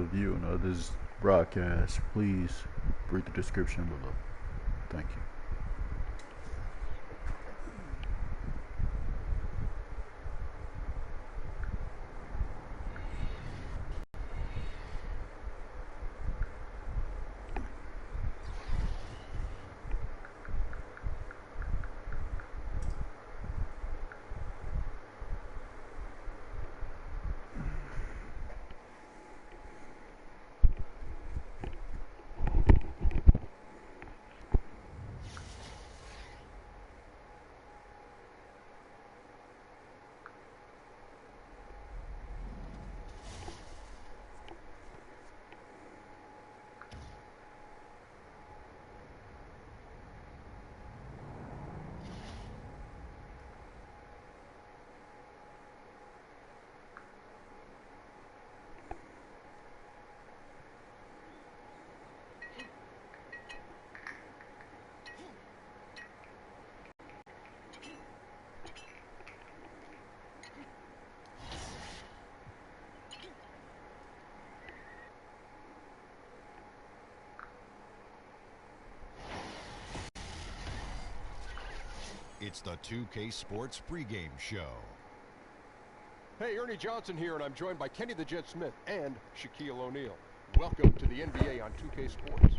viewing of this broadcast, please read the description below. Thank you. It's the 2K Sports pregame show. Hey, Ernie Johnson here, and I'm joined by Kenny the Jet Smith and Shaquille O'Neal. Welcome to the NBA on 2K Sports.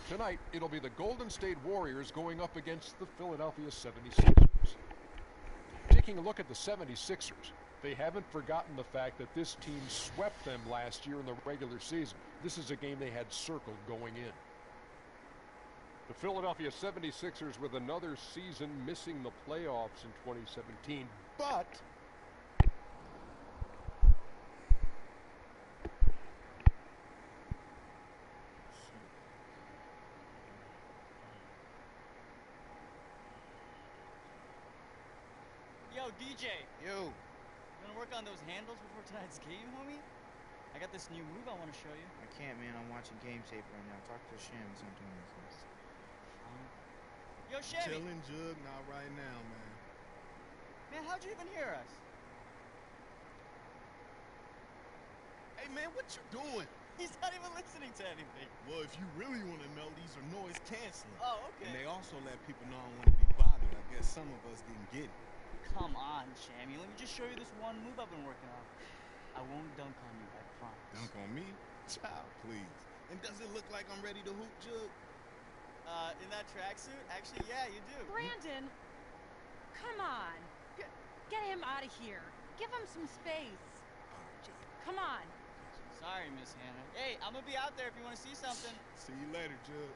Tonight, it'll be the Golden State Warriors going up against the Philadelphia 76ers. Taking a look at the 76ers, they haven't forgotten the fact that this team swept them last year in the regular season. This is a game they had circled going in. The Philadelphia 76ers with another season missing the playoffs in 2017, but Yo, DJ. Yo. You gonna work on those handles before tonight's game, homie? I got this new move I want to show you. I can't, man. I'm watching Game Tape right now. Talk to Shams. I'm doing this. Yo, Chevy. Chillin', Jug. Not right now, man. Man, how'd you even hear us? Hey, man, what you doing? He's not even listening to anything. Well, if you really want to know, these are noise canceling. Oh, okay. And they also let people know I don't want to be bothered. I guess some of us didn't get it. Come on, Shammy. Let me just show you this one move I've been working on. I won't dunk on you, I promise. Dunk on me? Child, please. And does it look like I'm ready to hoop, Jug? In that tracksuit? Actually, yeah, you do. Brandon, come on. Get him out of here. Give him some space. All right, Jug. Come on. Sorry, Miss Hannah. Hey, I'm gonna be out there if you want to see something. See you later, Jug.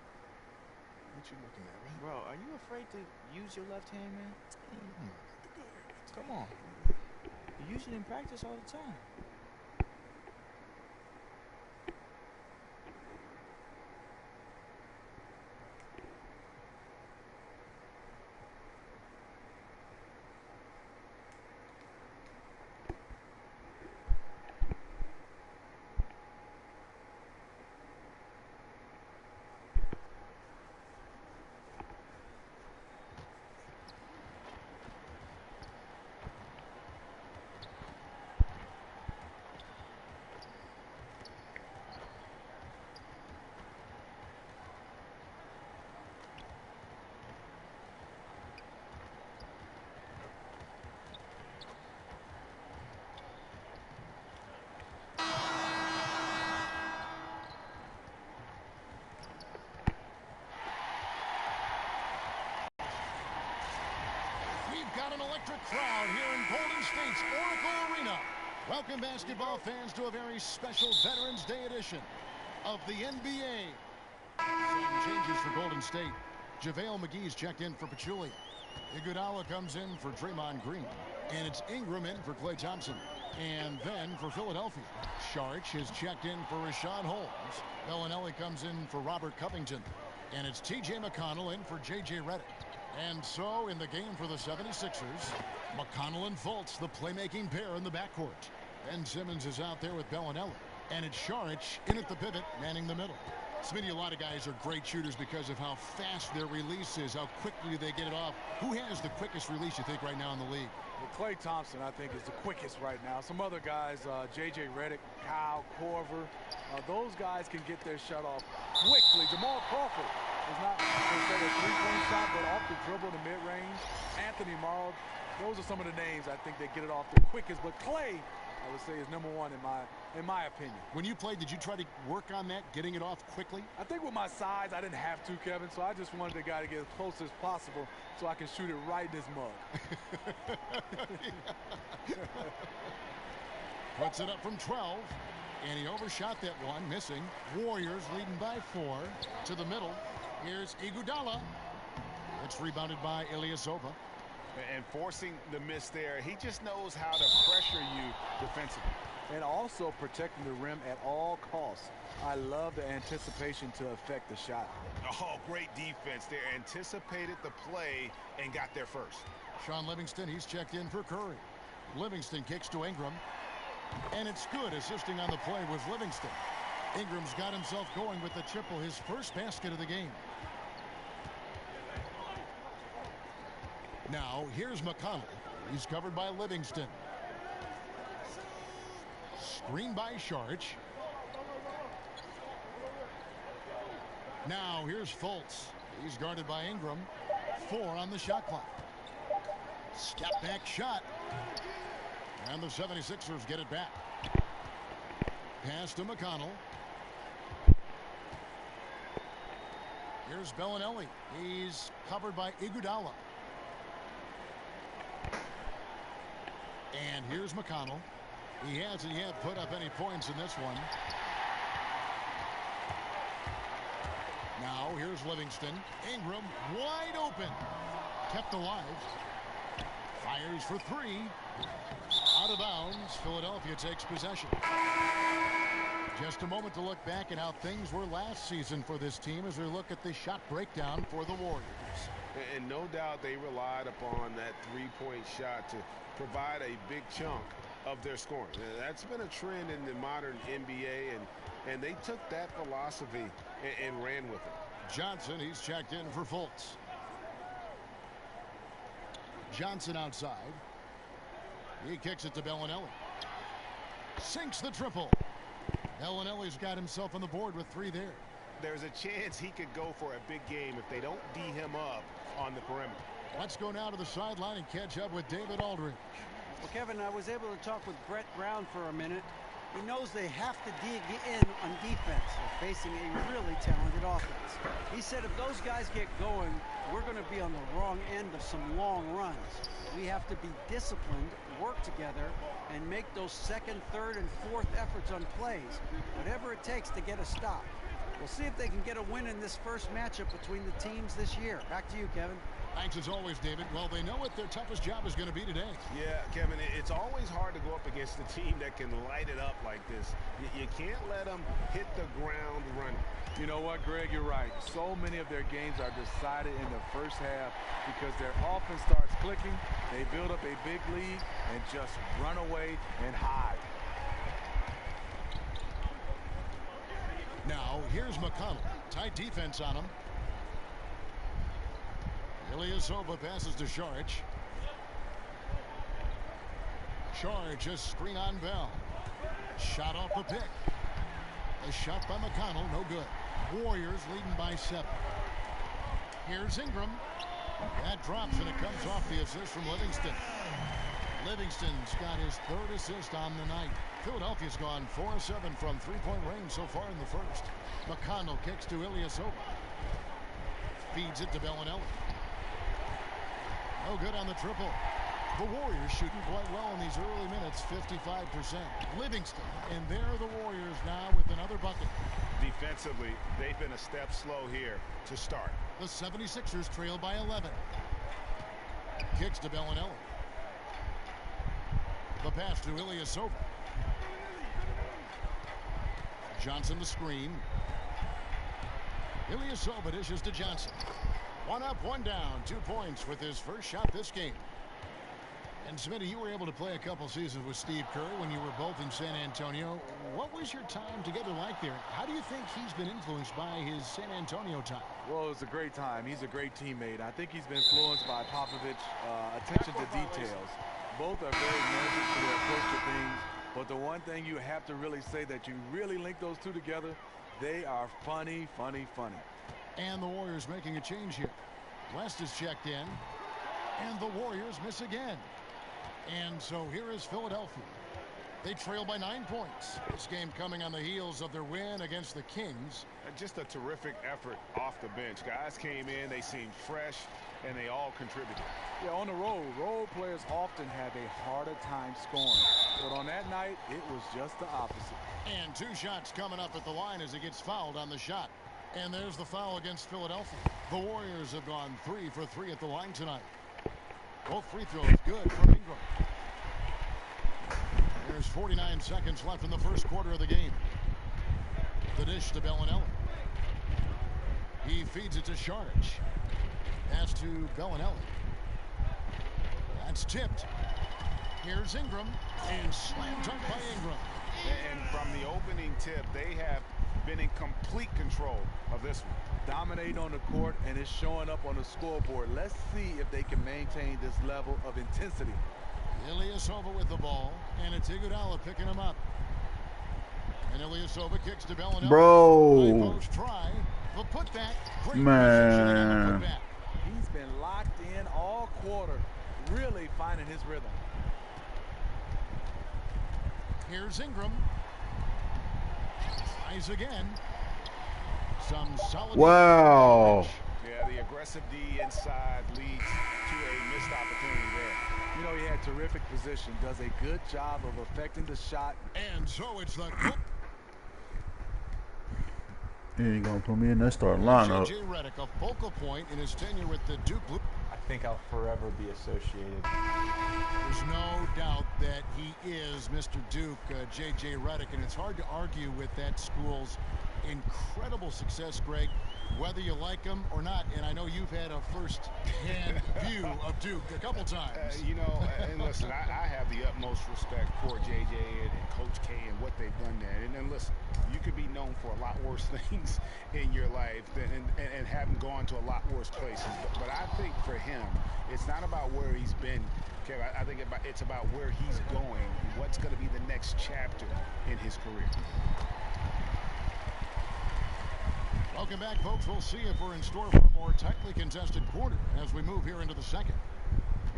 What you looking at, right? Bro, are you afraid to use your left hand, man? Come on. You use it in practice all the time. Got an electric crowd here in Golden State's Oracle Arena. Welcome, basketball fans, to a very special Veterans Day edition of the NBA. Some changes for Golden State. JaVale McGee's checked in for Pachulia. Iguodala comes in for Draymond Green. And it's Ingram in for Klay Thompson. And then for Philadelphia, Saric is checked in for Rashawn Holmes. Bellinelli comes in for Robert Covington. And it's T.J. McConnell in for J.J. Redick. And so, in the game for the 76ers, McConnell and Fultz, the playmaking pair in the backcourt. Ben Simmons is out there with Bellinelli. And it's Sharich in at the pivot, manning the middle. Smitty, a lot of guys are great shooters because of how fast their release is, how quickly they get it off. Who has the quickest release, you think, right now in the league? Well, Klay Thompson, I think, is the quickest right now. Some other guys, J.J. Redick, Kyle Korver, those guys can get their shot off quickly. Jamal Crawford is not per se a three-point shot, but off the dribble to mid-range. Anthony Morrow, those are some of the names I think they get it off the quickest. But Klay, I would say, is number one in my opinion. When you played, did you try to work on that, getting it off quickly? I think with my size, I didn't have to, Kevin, so I just wanted the guy to get as close as possible so I can shoot it right in his mug. Puts it up from 12, and he overshot that one, missing. Warriors leading by 4 to the middle. Here's Iguodala. It's rebounded by Ilyasova. And forcing the miss there, he just knows how to pressure you defensively. And also protecting the rim at all costs. I love the anticipation to affect the shot. Oh, great defense there. Anticipated the play and got there first. Sean Livingston, he's checked in for Curry. Livingston kicks to Ingram. And it's good. Assisting on the play was Livingston. Ingram's got himself going with the triple, his first basket of the game. Now, here's McConnell. He's covered by Livingston. Screen by Sharich. Now, here's Fultz. He's guarded by Ingram. 4 on the shot clock. Step back shot. And the 76ers get it back. Pass to McConnell. Here's Bellinelli. He's covered by Iguodala. And here's McConnell. He hasn't yet put up any points in this one. Now here's Livingston. Ingram wide open. Kept alive. Fires for 3. Out of bounds. Philadelphia takes possession. Just a moment to look back at how things were last season for this team as we look at the shot breakdown for the Warriors. And no doubt they relied upon that three-point shot to provide a big chunk of their scoring. That's been a trend in the modern NBA, and they took that philosophy and ran with it. Johnson, he's checked in for Fultz. Johnson outside. He kicks it to Bellinelli. Sinks the triple. Bellinelli's got himself on the board with 3 there. There's a chance he could go for a big game if they don't D him up on the perimeter. Let's go now to the sideline and catch up with David Aldridge. Well, Kevin, I was able to talk with Brett Brown for a minute. He knows they have to dig in on defense. They're facing a really talented offense. He said if those guys get going, we're going to be on the wrong end of some long runs. We have to be disciplined, work together, and make those second, third, and fourth efforts on plays. Whatever it takes to get a stop. We'll see if they can get a win in this first matchup between the teams this year. Back to you, Kevin. Thanks as always, David. Well, they know what their toughest job is going to be today. Yeah, Kevin, it's always hard to go up against a team that can light it up like this. You can't let them hit the ground running. You know what, Greg, you're right. So many of their games are decided in the first half because their offense starts clicking, they build up a big lead, and just run away and hide. Now, here's McConnell. Tight defense on him. Ilyasova passes to Sharich. Sharich just screen on Bell. Shot off the pick. A shot by McConnell, no good. Warriors leading by 7. Here's Ingram. That drops and it comes off the assist from Livingston. Livingston's got his 3rd assist on the night. Philadelphia's gone 4-7 from 3-point range so far in the first. McConnell kicks to Ilyasova. Feeds it to Bellinelli. No good on the triple. The Warriors shooting quite well in these early minutes, 55%. Livingston, and there are the Warriors now with another bucket. Defensively, they've been a step slow here to start. The 76ers trail by 11. Kicks to Bellinelli. The pass to Ilyasova. Johnson the screen. Ilyasova dishes to Johnson. 1 up, 1 down. 2 points with his first shot this game. And Smitty, you were able to play a couple seasons with Steve Kerr when you were both in San Antonio. What was your time together like there? How do you think he's been influenced by his San Antonio time? Well, it's a great time. He's a great teammate. I think he's been influenced by Popovich's attention to details. Both are very measured to their approach to things. But the one thing you have to really say that you really link those two together, they are funny, funny, funny. And the Warriors making a change here. West is checked in. And the Warriors miss again. And so here is Philadelphia. They trail by 9 points. This game coming on the heels of their win against the Kings. Just a terrific effort off the bench. Guys came in, they seemed fresh, and they all contributed. Yeah, on the road, role players often have a harder time scoring. But on that night, it was just the opposite. And 2 shots coming up at the line as he gets fouled on the shot. And there's the foul against Philadelphia. The Warriors have gone 3 for 3 at the line tonight. Both free throws good from Ingram. There's 49 seconds left in the first quarter of the game. The dish to Bellinelli. He feeds it to Saric. Pass to Bellinelli. That's tipped. Here's Ingram. And slam dunk by Ingram. And from the opening tip, they have been in complete control of this one. Dominating on the court, and it's showing up on the scoreboard. Let's see if they can maintain this level of intensity. Ilyasova with the ball, and it's Iguodala picking him up. And Ilyasova kicks to Bellinelli. Bro. Post try. The putback. Great Man. putback. He's been locked in all quarter, really finding his rhythm. Here's Ingram. Tries again. Some solid. Wow. Yeah, the aggressive D inside leads to a missed opportunity there. You know, he had terrific position, does a good job of affecting the shot. And so it's the He ain't gonna put me in that starting lineup. J.J. Redick, a focal point in his tenure with the Duke Blue. I think I'll forever be associated. There's no doubt that he is Mr. Duke, J.J. Redick, and it's hard to argue with that school's incredible success, Greg, whether you like him or not. And I know you've had a first-hand view of Duke a couple times. You know, and listen, I have the utmost respect for J.J. and Coach K and what they've done there. And listen, you could be known for a lot worse things in your life and haven't gone to a lot worse places. But I think for him, it's not about where he's been. Okay, I think it's about where he's going, what's going to be the next chapter in his career. Welcome back, folks. We'll see if we're in store for a more tightly contested quarter as we move here into the second.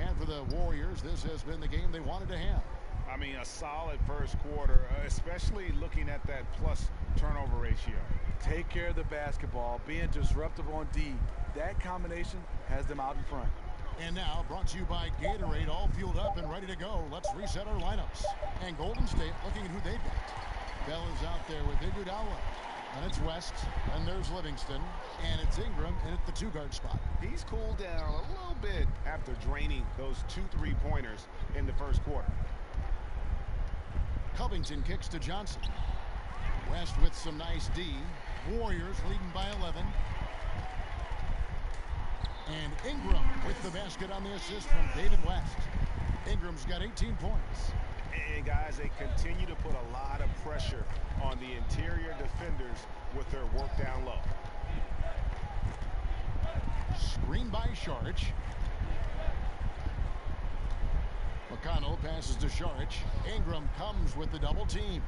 And for the Warriors, this has been the game they wanted to have. I mean, a solid first quarter, especially looking at that plus turnover ratio. Take care of the basketball, being disruptive on D. That combination has them out in front. And now, brought to you by Gatorade, all fueled up and ready to go. Let's reset our lineups. And Golden State looking at who they've got. Bell is out there with Iguodala. And it's West, and there's Livingston, and it's Ingram in at the 2-guard spot. He's cooled down a little bit after draining those 2 3-pointers in the first quarter. Covington kicks to Johnson. West with some nice D. Warriors leading by 11. And Ingram with the basket on the assist from David West. Ingram's got 18 points. And guys, they continue to put a lot of pressure on the interior defenders with their work down low. Screen by Saric. McConnell passes to Saric. Ingram comes with the double team.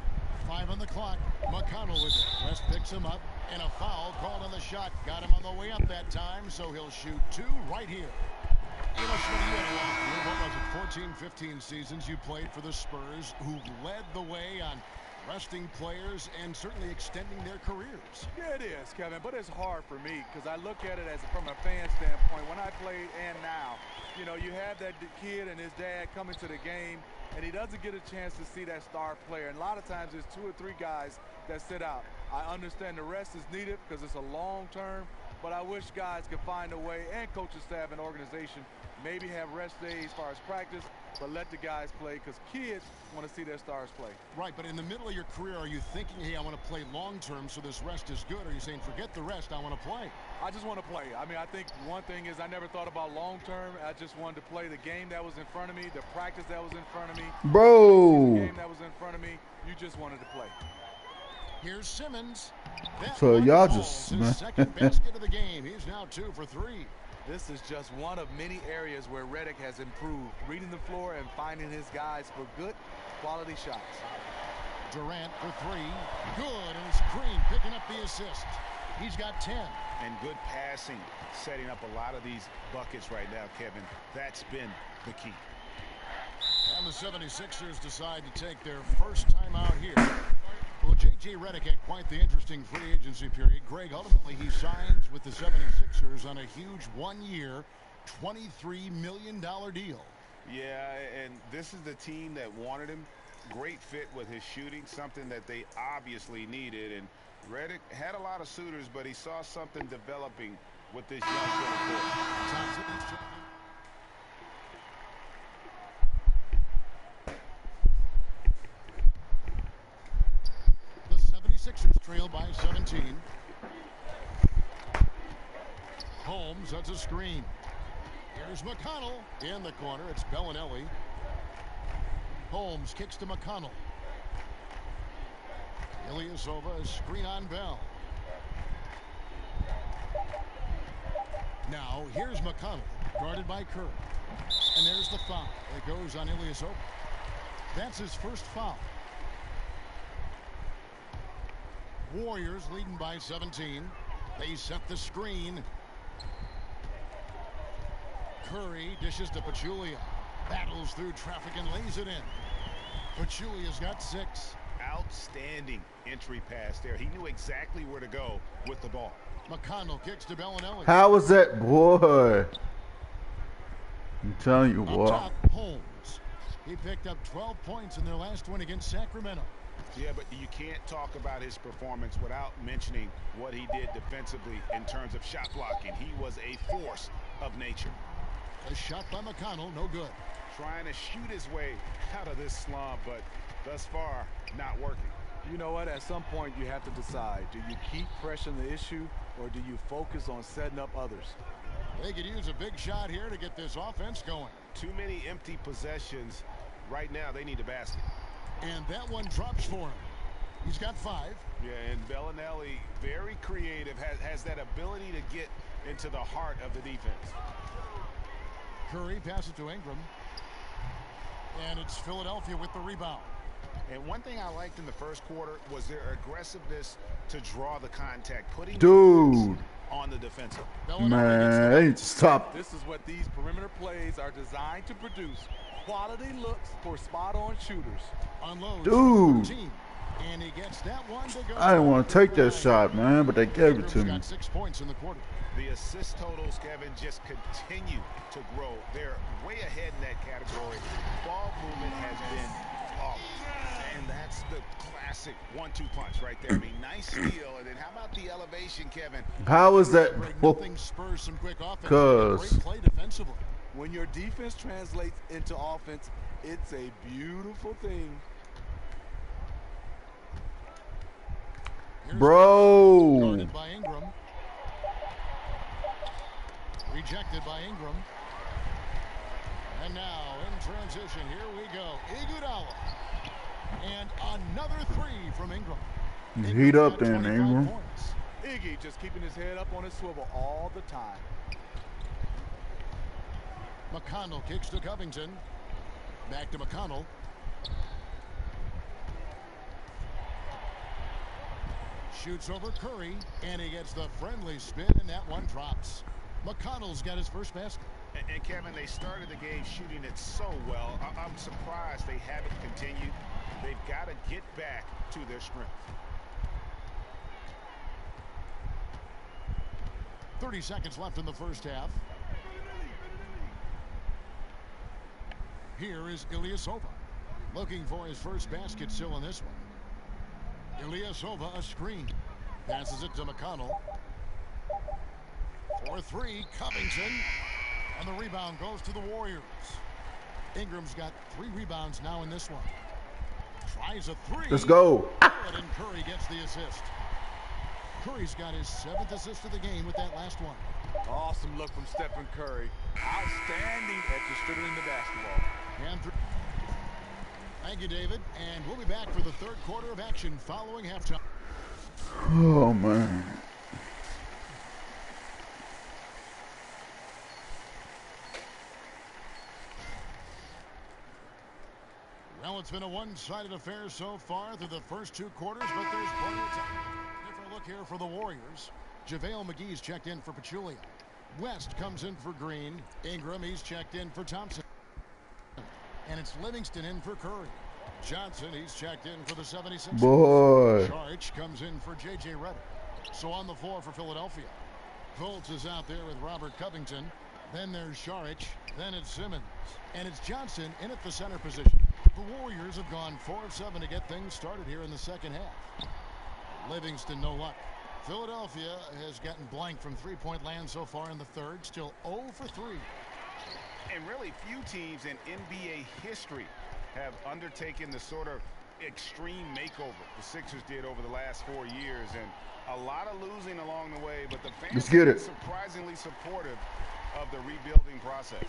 5 on the clock. McConnell with it. West picks him up. And a foul called on the shot. Got him on the way up that time, so he'll shoot 2 right here. You know, Smitty, you had a long, what was it, 14, 15 seasons you played for the Spurs, who led the way on resting players and certainly extending their careers. Yeah, it is, Kevin, but it's hard for me because I look at it as from a fan standpoint. When I played and now, you know, you have that kid and his dad coming to the game, and he doesn't get a chance to see that star player. And a lot of times there's 2 or 3 guys that sit out. I understand the rest is needed because it's a long term, but I wish guys could find a way, and coaching staff and organization maybe have rest days as far as practice, but let the guys play because kids want to see their stars play. Right, but in the middle of your career, are you thinking, hey, I want to play long-term so this rest is good? Or are you saying, forget the rest, I want to play? I just want to play. I mean, I think one thing is I never thought about long-term. I just wanted to play the game that was in front of me, the practice that was in front of me. Bro. The game that was in front of me, you just wanted to play. Here's Simmons. That So y'all falls, just, his man. second basket of the game. He's now 2 for 3. This is just one of many areas where Redick has improved, reading the floor and finding his guys for good quality shots. Durant for 3. Good, and it's Green picking up the assist. He's got 10. And good passing, setting up a lot of these buckets right now, Kevin. That's been the key. And the 76ers decide to take their first time out here. Well, J.J. Redick had quite the interesting free agency period. Greg, ultimately he signs with the 76ers on a huge one-year, $23 million deal. Yeah, and this is the team that wanted him. Great fit with his shooting, something that they obviously needed. And Redick had a lot of suitors, but he saw something developing with this young kid. The 76ers trail by 17. Holmes, that's a screen. Here's McConnell in the corner. It's Bellinelli. Holmes kicks to McConnell. Ilyasova, a screen on Bell. Now here's McConnell, guarded by Kerr. And there's the foul. It goes on Ilyasova. That's his first foul. Warriors leading by 17. They set the screen. Curry dishes to Pachulia. Battles through traffic and lays it in. Pachulia's got 6. Outstanding entry pass there. He knew exactly where to go with the ball. McConnell kicks to Bellinelli. How was that, boy? I'm telling you Up what. top, Holmes. He picked up 12 points in their last win against Sacramento. Yeah, but you can't talk about his performance without mentioning what he did defensively in terms of shot blocking. He was a force of nature. A shot by McConnell, no good. Trying to shoot his way out of this slump, but thus far, not working. You know what? At some point, you have to decide. Do you keep pressing the issue, or do you focus on setting up others? They could use a big shot here to get this offense going. Too many empty possessions. Right now, they need a basket. And that one drops for him. He's got 5. Yeah, and Bellinelli, very creative, has that ability to get into the heart of the defense. Curry passes to Ingram. And it's Philadelphia with the rebound. And one thing I liked in the first quarter was their aggressiveness to draw the contact, putting Dude. on the defensive. Man, they need to stop. This is what these perimeter plays are designed to produce. Quality looks for spot-on shooters. Unloads. Dude. Team. And he gets that one to go. I didn't want to take that shot, man, but they gave it to me. Got 6 points in the quarter. The assist totals, Kevin, just continue to grow. They're way ahead in that category. Ball movement has been off. And that's the classic 1-2 punch right there. I mean, nice steal. And then how about the elevation, Kevin? How is that? Nothing spurs some quick offense. Cause Great play defensively. When your defense translates into offense, it's a beautiful thing. Here's bro. guarded by Ingram. Rejected by Ingram. And now in transition, here we go. Iguodala. And another 3 from Ingram. Heat up there, Ingram. Points. Iggy just keeping his head up on his swivel all the time. McConnell kicks to Covington. Back to McConnell. Shoots over Curry, and he gets the friendly spin, and that one drops. McConnell's got his first basket. And Kevin, they started the game shooting it so well. I'm surprised they haven't continued. They've got to get back to their strength. 30 seconds left in the first half. Here is Ilyasova, looking for his first basket still in this one. Ilyasova, a screen. Passes it to McConnell. For 3, Covington. And the rebound goes to the Warriors. Ingram's got 3 rebounds now in this one. Tries a 3. Let's go. And Curry gets the assist. Curry's got his 7th assist of the game with that last one. Awesome look from Stephen Curry. Outstanding at distributing the basketball. And thank you, David. And we'll be back for the 3rd quarter of action following halftime. Oh, man. Well, it's been a one-sided affair so far through the first 2 quarters, but there's plenty of time. Different look here for the Warriors. JaVale McGee's checked in for Pachulia. West comes in for Green. Ingram, he's checked in for Thompson. And it's Livingston in for Curry. Johnson, he's checked in for the 76ers. Boy. Saric comes in for J.J. Redick. So on the floor for Philadelphia. Fultz is out there with Robert Covington. Then there's Saric. Then it's Simmons. And it's Johnson in at the center position. The Warriors have gone 4 of 7 to get things started here in the second half. Livingston, no luck. Philadelphia has gotten blank from three-point land so far in the third. Still 0 for 3. And really few teams in NBA history have undertaken the sort of extreme makeover the Sixers did over the last 4 years. And a lot of losing along the way, but the fans are surprisingly supportive of the rebuilding process.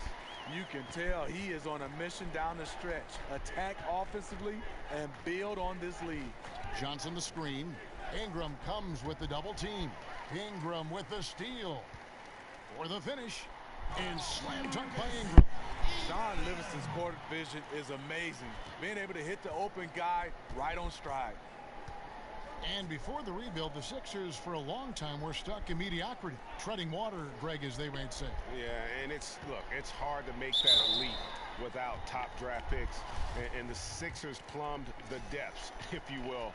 You can tell he is on a mission down the stretch. Attack offensively and build on this lead. Johnson the screen. Ingram comes with the double team. Ingram with the steal. For the finish. And slam dunk by Ingram. Sean Livingston's court vision is amazing. Being able to hit the open guy right on stride. And before the rebuild, the Sixers for a long time were stuck in mediocrity. Treading water, Greg, as they might say. Yeah, and it's hard to make that leap without top draft picks. And the Sixers plumbed the depths, if you will.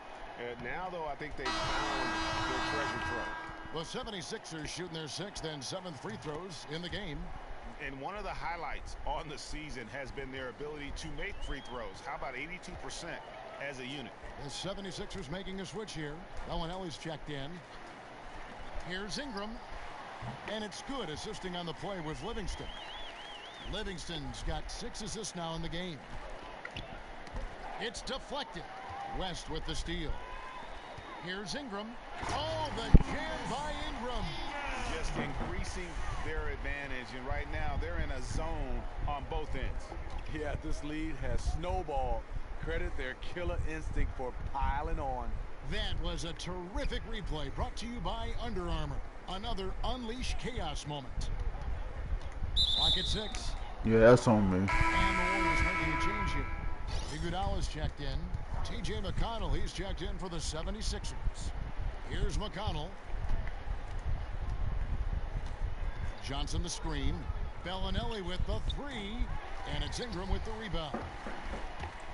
Now, though, I think they found their treasure trove. The 76ers shooting their 6th and 7th free throws in the game. And one of the highlights on the season has been their ability to make free throws. How about 82% as a unit? The 76ers making a switch here. Ellis checked in. Here's Ingram. And it's good, assisting on the play with Livingston. Livingston's got 6 assists now in the game. It's deflected. West with the steal. Here's Ingram. Oh, the jam by Ingram. Just increasing their advantage, and right now they're in a zone on both ends. Yeah, this lead has snowballed. Credit their killer instinct for piling on. That was a terrific replay brought to you by Under Armour. Another Unleash Chaos moment. Clock at 6. Yeah, that's on me. And the Warriors making a change here. Iguodala's checked in. T.J. McConnell, he's checked in for the 76ers. Here's McConnell. Johnson the screen. Bellinelli with the 3. And it's Ingram with the rebound.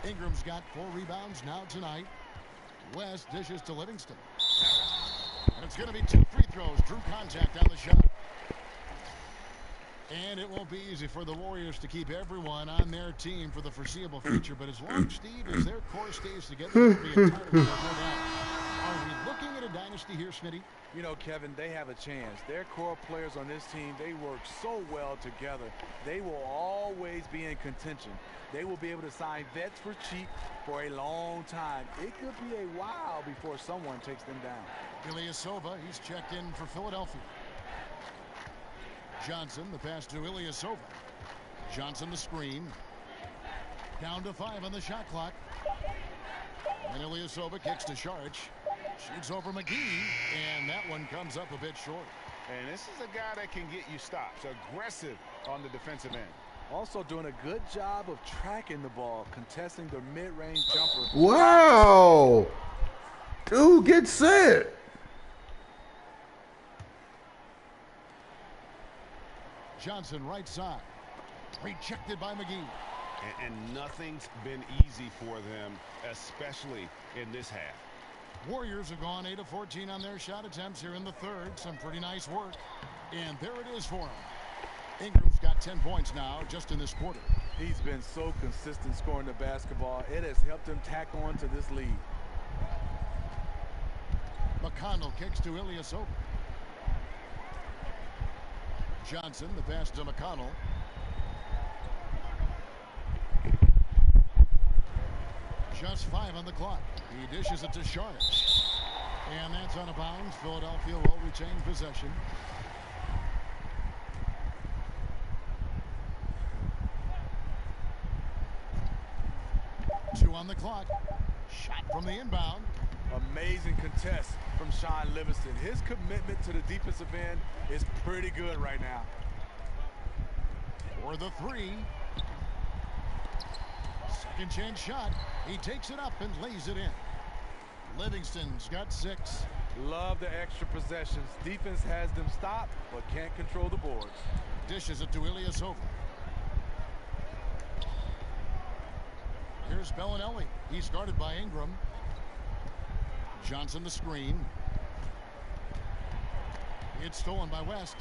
Ingram's got 4 rebounds now tonight. West dishes to Livingston. And it's going to be 2 free throws. Drew contact on the shot. And it won't be easy for the Warriors to keep everyone on their team for the foreseeable future. But as long, Steve, as their core stays together, it'll be a title, no doubt. Are we looking at a dynasty here, Smitty? You know, Kevin, they have a chance. Their core players on this team, they work so well together. They will always be in contention. They will be able to sign vets for cheap for a long time. It could be a while before someone takes them down. Ilyasova, he's checked in for Philadelphia. Johnson, the pass to Ilyasova. Johnson the screen. Down to 5 on the shot clock. And Ilyasova kicks to Saric. Shoots over McGee, and that one comes up a bit short. And this is a guy that can get you stops. Aggressive on the defensive end. Also doing a good job of tracking the ball, contesting the mid-range jumper. Wow! Dude, get set. Johnson right side. Rejected by McGee. And nothing's been easy for them, especially in this half. Warriors have gone 8 of 14 on their shot attempts here in the third. Some pretty nice work. And there it is for him. Ingram's got 10 points now just in this quarter. He's been so consistent scoring the basketball. It has helped him tack on to this lead. McConnell kicks to Ilyasova. Johnson, the pass to McConnell. Just 5 on the clock. He dishes it to Sharch. And that's out of bounds. Philadelphia will retain possession. Two on the clock. Shot from the inbound. Amazing contest from Sean Livingston. His commitment to the defensive end is pretty good right now. For the three. Second chance shot. He takes it up and lays it in. Livingston's got 6. Love the extra possessions. Defense has them stopped, but can't control the boards. Dishes it to Ilyasova. Here's Bellinelli. He's guarded by Ingram. Johnson the screen. It's stolen by West.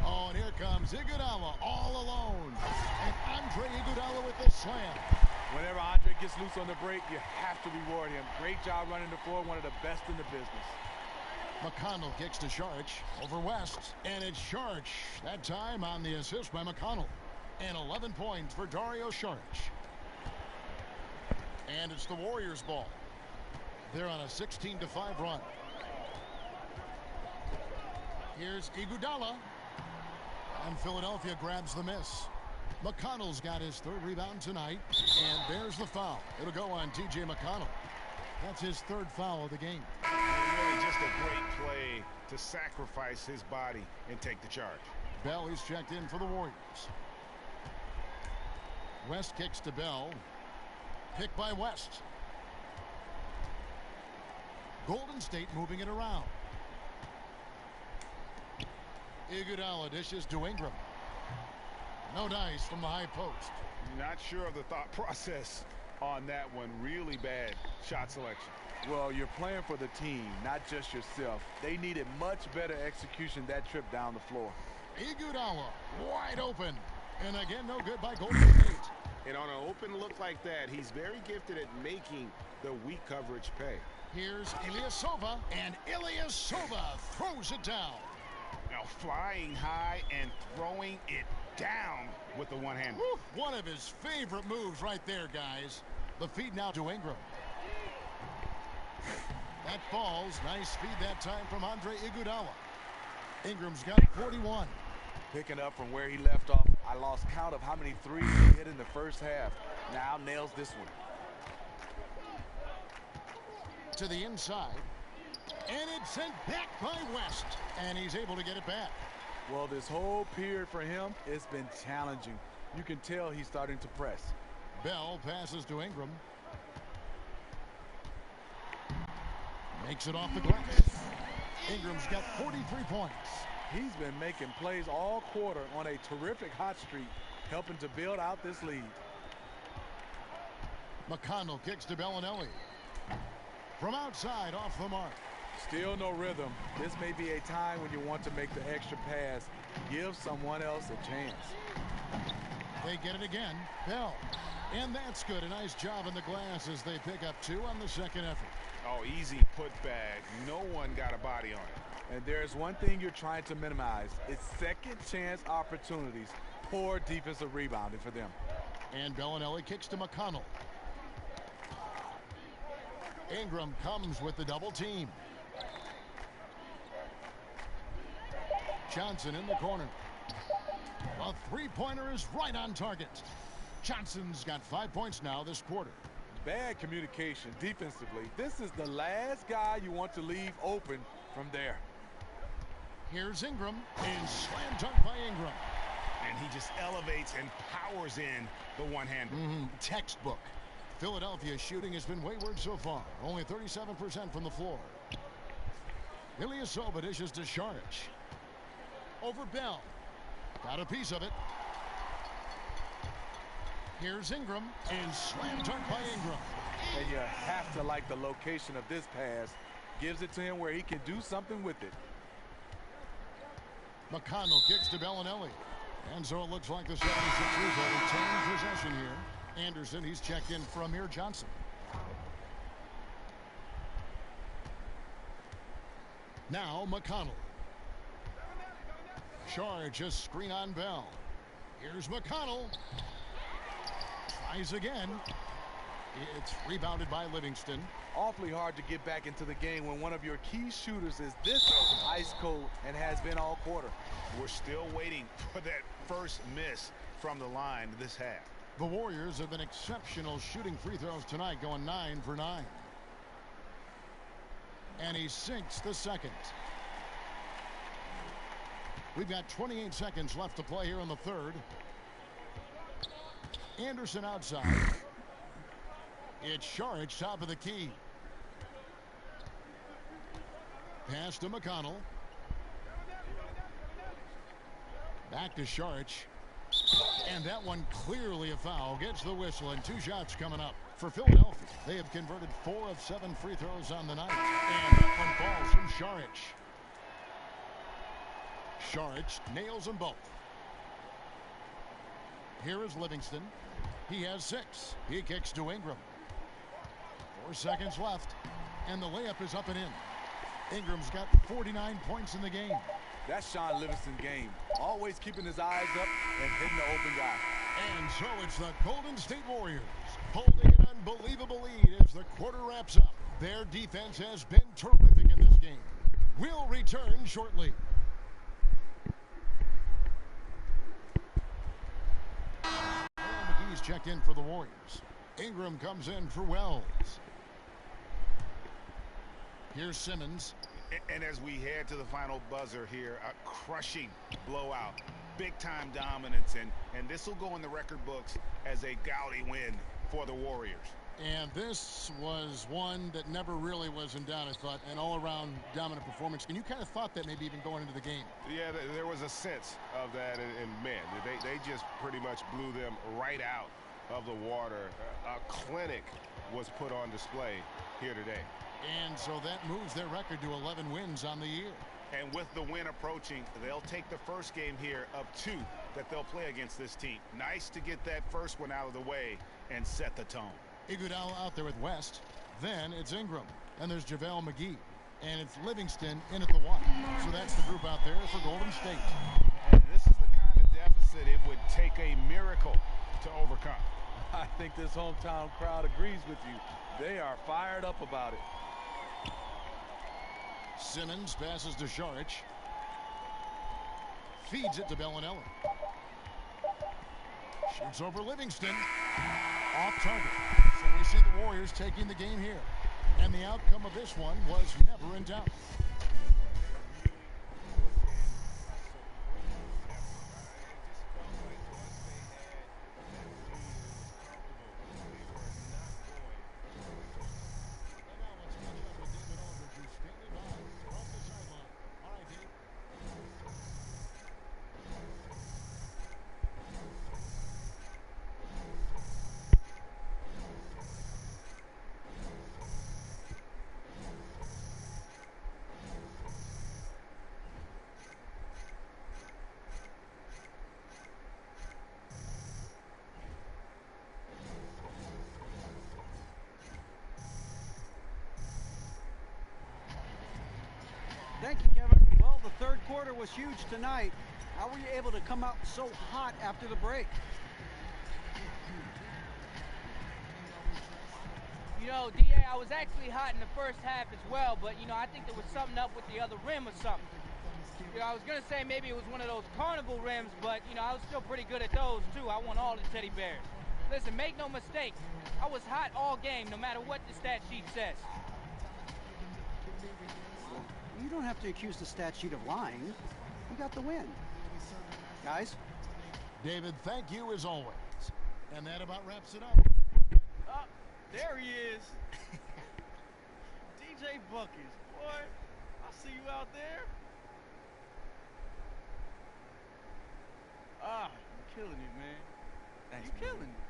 Oh, and here comes Iguodala all alone. And Andre Iguodala with the slam. Whenever Andre gets loose on the break, you have to reward him. Great job running the floor, one of the best in the business. McConnell kicks to Sharch over West. And it's Sharch, that time on the assist by McConnell. And 11 points for Dario Saric. And it's the Warriors' ball. They're on a 16-5 run. Here's Iguodala. And Philadelphia grabs the miss. McConnell's got his 3rd rebound tonight. And there's the foul. It'll go on T.J. McConnell. That's his 3rd foul of the game. And really just a great play to sacrifice his body and take the charge. Bell is checked in for the Warriors. West kicks to Bell. Picked by West. Golden State moving it around. Iguodala dishes to Ingram. No dice from the high post. Not sure of the thought process on that one. Really bad shot selection. Well, you're playing for the team, not just yourself. They needed much better execution that trip down the floor. Iguodala wide open. And again, no good by Golden State. And on an open look like that, he's very gifted at making the weak coverage pay. Here's Ilyasova, and Ilyasova throws it down. Now flying high and throwing it down with the one hand. One of his favorite moves right there, guys. The feed now to Ingram. That falls. Nice speed that time from Andre Iguodala. Ingram's got 41. Picking up from where he left off. I lost count of how many threes he hit in the first half. Now nails this one. To the inside. And it's sent back by West. And he's able to get it back. Well, this whole period for him, it's been challenging. You can tell he's starting to press. Bell passes to Ingram. Makes it off the glass. Ingram's got 43 points. He's been making plays all quarter on a terrific hot streak, helping to build out this lead. McConnell kicks to Bellinelli. From outside, off the mark. Still no rhythm. This may be a time when you want to make the extra pass. Give someone else a chance. They get it again. Bell. And that's good. A nice job in the glass as they pick up 2 on the second effort. Oh, easy putback. No one got a body on it. And there's one thing you're trying to minimize. It's second chance opportunities. Poor defensive rebounding for them. And Bellinelli kicks to McConnell. Ingram comes with the double team. Johnson in the corner. A three-pointer is right on target. Johnson's got 5 points now this quarter. Bad communication defensively. This is the last guy you want to leave open from there. Here's Ingram, and slam dunk by Ingram. And he just elevates and powers in the one-hander. Textbook. Philadelphia's shooting has been wayward so far. Only 37% from the floor. Ilyasova dishes to Saric. Over Bell. Got a piece of it. Here's Ingram, and slam dunk by Ingram. And you have to like the location of this pass. Gives it to him where he can do something with it. McConnell kicks to Bellinelli. And so it looks like the 76ers will retain possession here. Anderson, he's checked in for Amir Johnson. Now McConnell. Charge a screen on Bell. Here's McConnell. Tries again. It's rebounded by Livingston. Awfully hard to get back into the game when one of your key shooters is this ice cold and has been all quarter. We're still waiting for that first miss from the line this half. The Warriors have been exceptional shooting free throws tonight, going 9 for 9. And he sinks the second. We've got 28 seconds left to play here in the third. Anderson outside. It's Saric, top of the key. Pass to McConnell. Back to Saric. And that one clearly a foul. Gets the whistle, and 2 shots coming up. For Philadelphia, they have converted 4 of 7 free throws on the night. And that one falls from Saric. Saric nails them both. Here is Livingston. He has 6. He kicks to Ingram. 4 seconds left, and the layup is up and in. Ingram's got 49 points in the game. That's Sean Livingston's game. Always keeping his eyes up and hitting the open guy. And so it's the Golden State Warriors holding an unbelievable lead as the quarter wraps up. Their defense has been terrific in this game. We'll return shortly. McGee's checked in for the Warriors. Ingram comes in for Wells. Here's Simmons. And as we head to the final buzzer here, a crushing blowout, big-time dominance, and this will go in the record books as a gaudy win for the Warriors. And this was one that never really was in doubt, I thought, an all-around dominant performance. And you kind of thought that maybe even going into the game. Yeah, there was a sense of that, and man, they just pretty much blew them right out of the water. A clinic was put on display here today. And so that moves their record to 11 wins on the year. And with the win approaching, they'll take the first game here of 2 that they'll play against this team. Nice to get that first one out of the way and set the tone. Iguodala out there with West. Then it's Ingram. And there's JaVale McGee. And it's Livingston in at the 1. So that's the group out there for Golden State. And this is the kind of deficit it would take a miracle to overcome. I think this hometown crowd agrees with you. They are fired up about it. Simmons passes to Saric. Feeds it to Bellinelli. Shoots over Livingston. Off target. So we see the Warriors taking the game here. And the outcome of this one was never in doubt. Thank you, Kevin. Well, the third quarter was huge tonight. How were you able to come out so hot after the break? You know, D.A., I was actually hot in the first half as well, but, you know, I think there was something up with the other rim or something. You know, I was going to say maybe it was one of those carnival rims, but, you know, I was still pretty good at those, too. I won all the teddy bears. Listen, make no mistake. I was hot all game, no matter what the stat sheet says. You don't have to accuse the stat sheet of lying. You got the win. Guys? David, thank you as always. And that about wraps it up. Oh, there he is. DJ Buckets, boy. I see you out there. Ah, you're killing it, man. Thanks, You're killing it.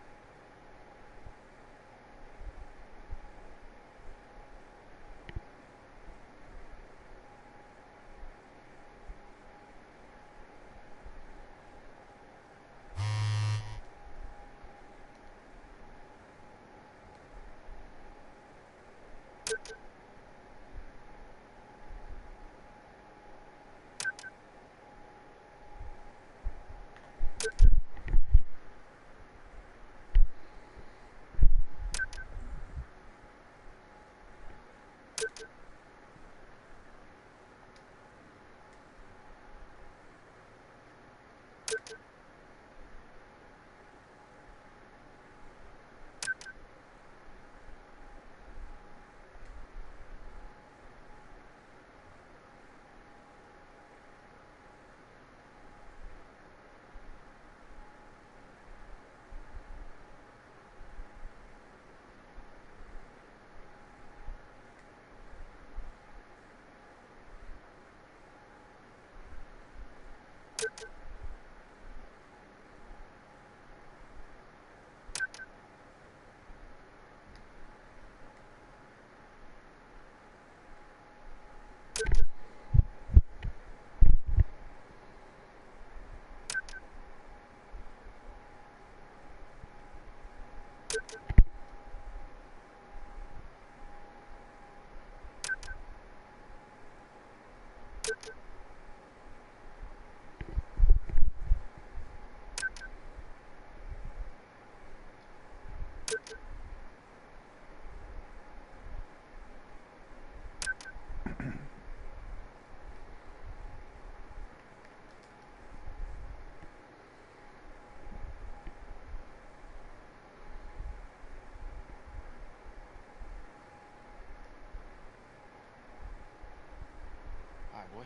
boy.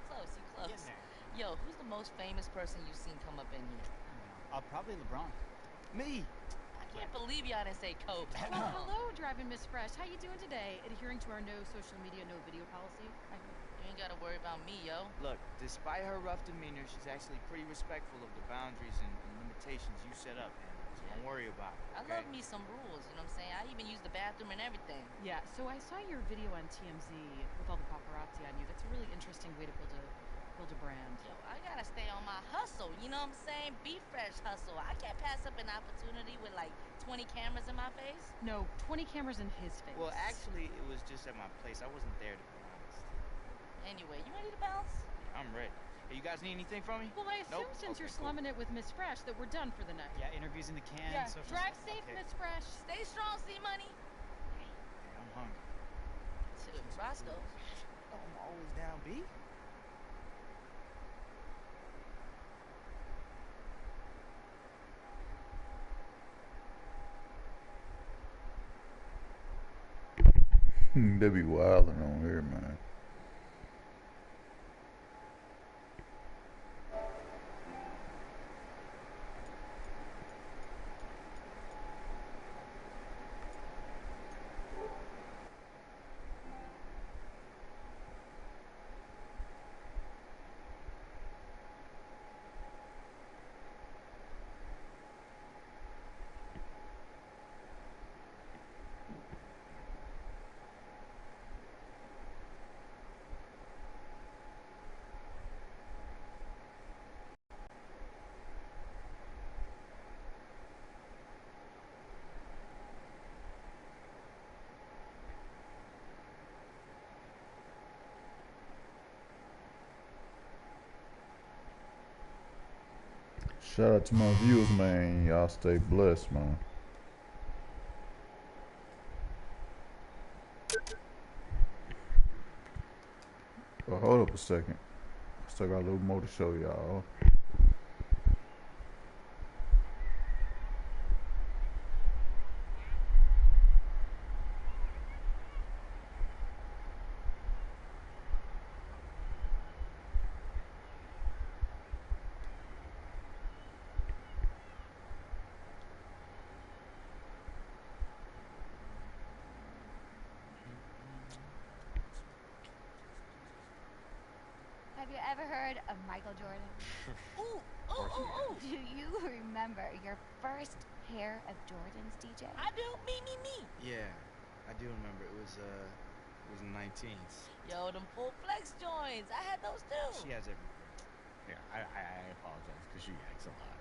Close, you close. Getting there. Yo, who's the most famous person you've seen come up in here? Probably LeBron. Me. I can't believe y'all didn't say Kobe. Well, hello, Driving Miss Fresh. How you doing today? Adhering to our no social media, no video policy? You ain't gotta worry about me, yo. Look, despite her rough demeanor, she's actually pretty respectful of the boundaries and limitations you set up, man. So don't worry about it. I love me some rules, you know what I'm saying? I even use the bathroom and everything. Yeah, so I saw your video on TMZ with all the paparazzi on you. That's a really interesting way to build a brand. Yo, I gotta stay on my hustle, you know what I'm saying? Be fresh hustle. I can't pass up an opportunity with like 20 cameras in my face. No, 20 cameras in his face. Well, actually, it was just at my place. I wasn't there, to be honest. Anyway, you ready to bounce? Yeah, I'm ready. Hey, you guys need anything from me? Well, I assume since you're slumming it with Miss Fresh that we're done for the night. Yeah, interviews in the can. Yeah, social drive stuff. safe, Okay. Miss Fresh. Stay strong, C-Money. Hey, I'm hungry. Shoot, Roscoe. Oh, I'm always down, B. They be wildin' on here, man. Shout out to my viewers, man. Y'all stay blessed, man. Well, hold up a second. I still got a little more to show y'all. Have you ever heard of Michael Jordan? Ooh. Do you remember your first pair of Jordans, DJ? I do. Me. Yeah, I do remember. It was 19s. Yo, them full flex joints. I had those too. She has everything. Yeah, I apologize because she acts a lot.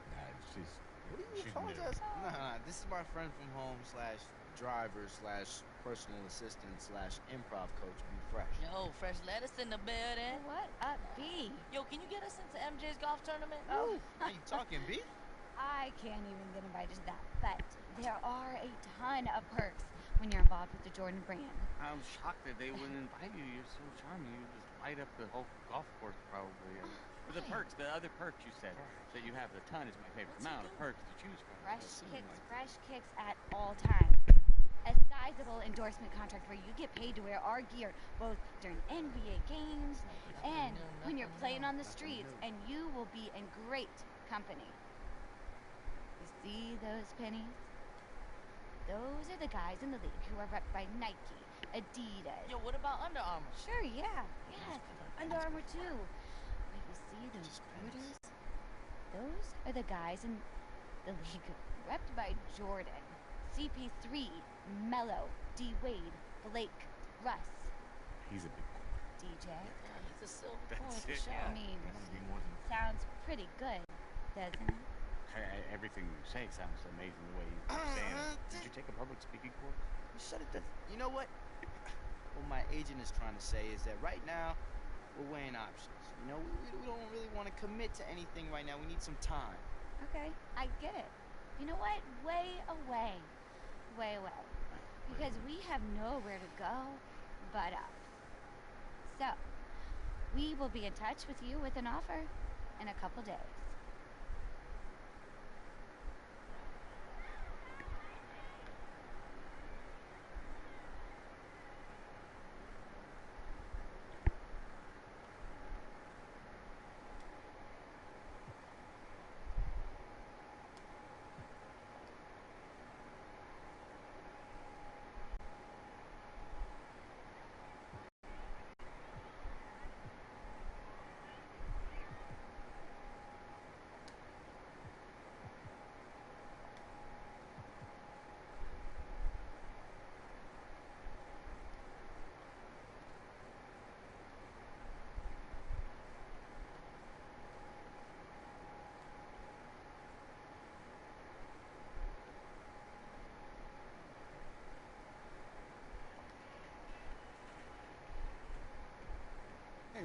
She's What do you she's apologize? new. Nah, this is my friend from home / driver / personal assistant / improv coach, Be Fresh. Yo, fresh lettuce in the building. What up, B? Yo, can you get us into MJ's golf tournament? Oh, How you talking, B? I can't even get invited to that, but there are a ton of perks when you're involved with the Jordan brand. I'm shocked that they wouldn't invite you. You're so charming. You just light up the whole golf course, probably. But the perks, the other perks you said that you have a ton is my favorite amount of perks to choose from. Fresh kicks at all times. A sizable endorsement contract where you get paid to wear our gear both during NBA games and when you're playing on the streets, and you will be in great company. You see those pennies? Those are the guys in the league who are repped by Nike, Adidas. Yo, what about Under Armour? Sure, yeah. Yes, Under Armour too. But you see those borders? Those are the guys in the league repped by Jordan, CP3, Melo, D. Wade, Blake, Russ. He's a big one. DJ. He's a silver That's coin for it, sure. I mean, I want to be more than sounds pretty good, doesn't it? everything you say sounds amazing the way you keep saying it. Did you take a public speaking course? Shut it down. You know what? What my agent is trying to say is that right now we're weighing options. You know, we don't really want to commit to anything right now. We need some time. Okay, I get it. You know what? Way away. Because we have nowhere to go but up. So, we will be in touch with you with an offer in a couple days.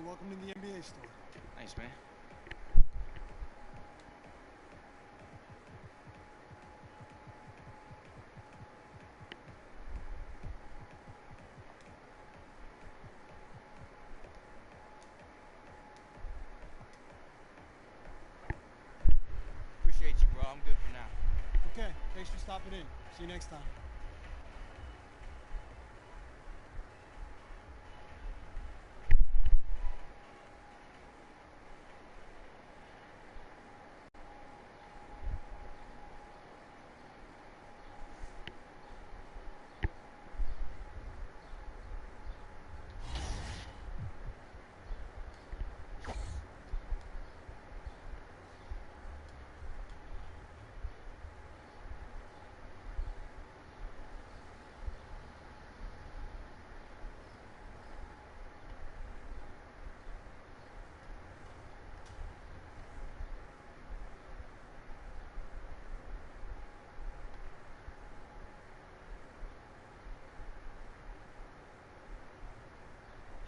welcome to the NBA store. Thanks, man. Appreciate you, bro. I'm good for now. Okay, thanks for stopping in. See you next time.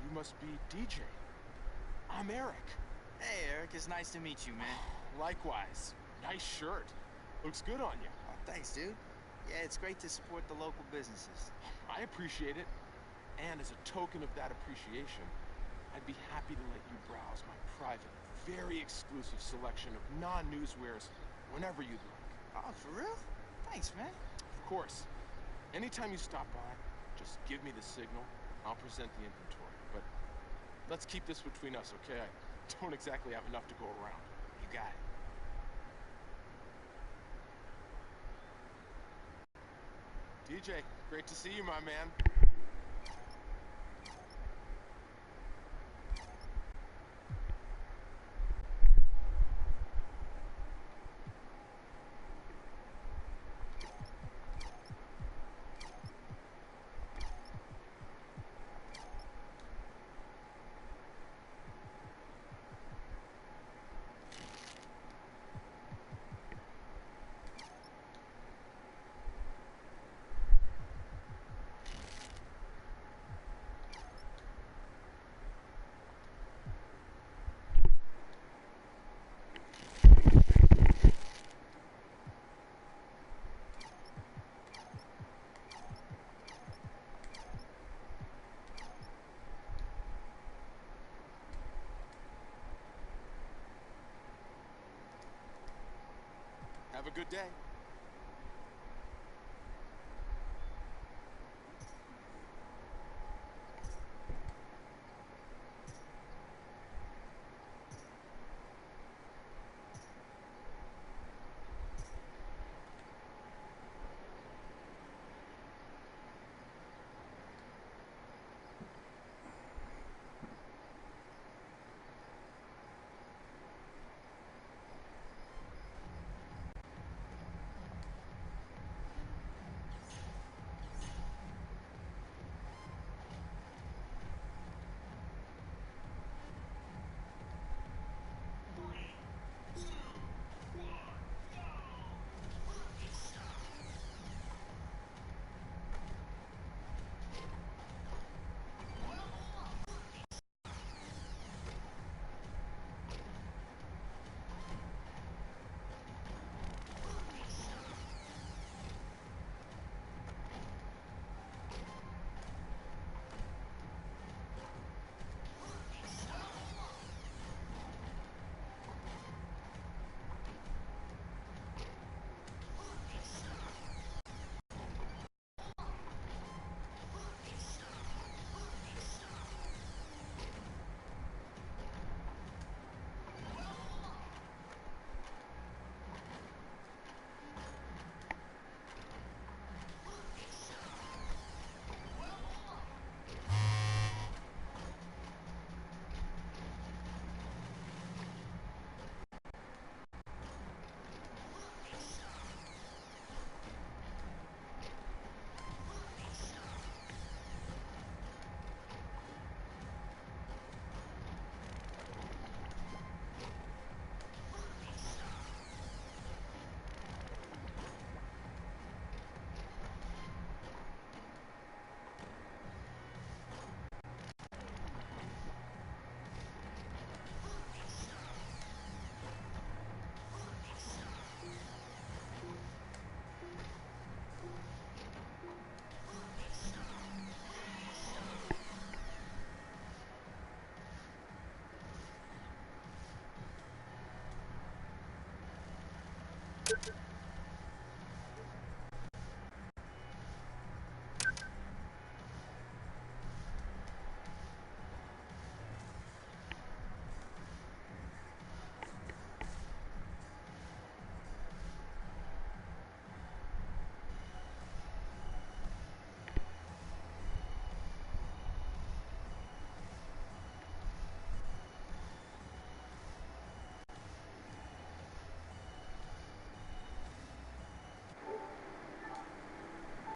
You must be DJ. I'm Eric. Hey, Eric. It's nice to meet you, man. Likewise. Nice shirt. Looks good on you. Oh, thanks, dude. Yeah, it's great to support the local businesses. I appreciate it. And as a token of that appreciation, I'd be happy to let you browse my private, very exclusive selection of non-newswares whenever you'd like. Oh, for real? Thanks, man. Of course. Anytime you stop by, just give me the signal. I'll present the inventory. But let's keep this between us, okay? I don't exactly have enough to go around. You got it. DJ, great to see you, my man. Have a good day.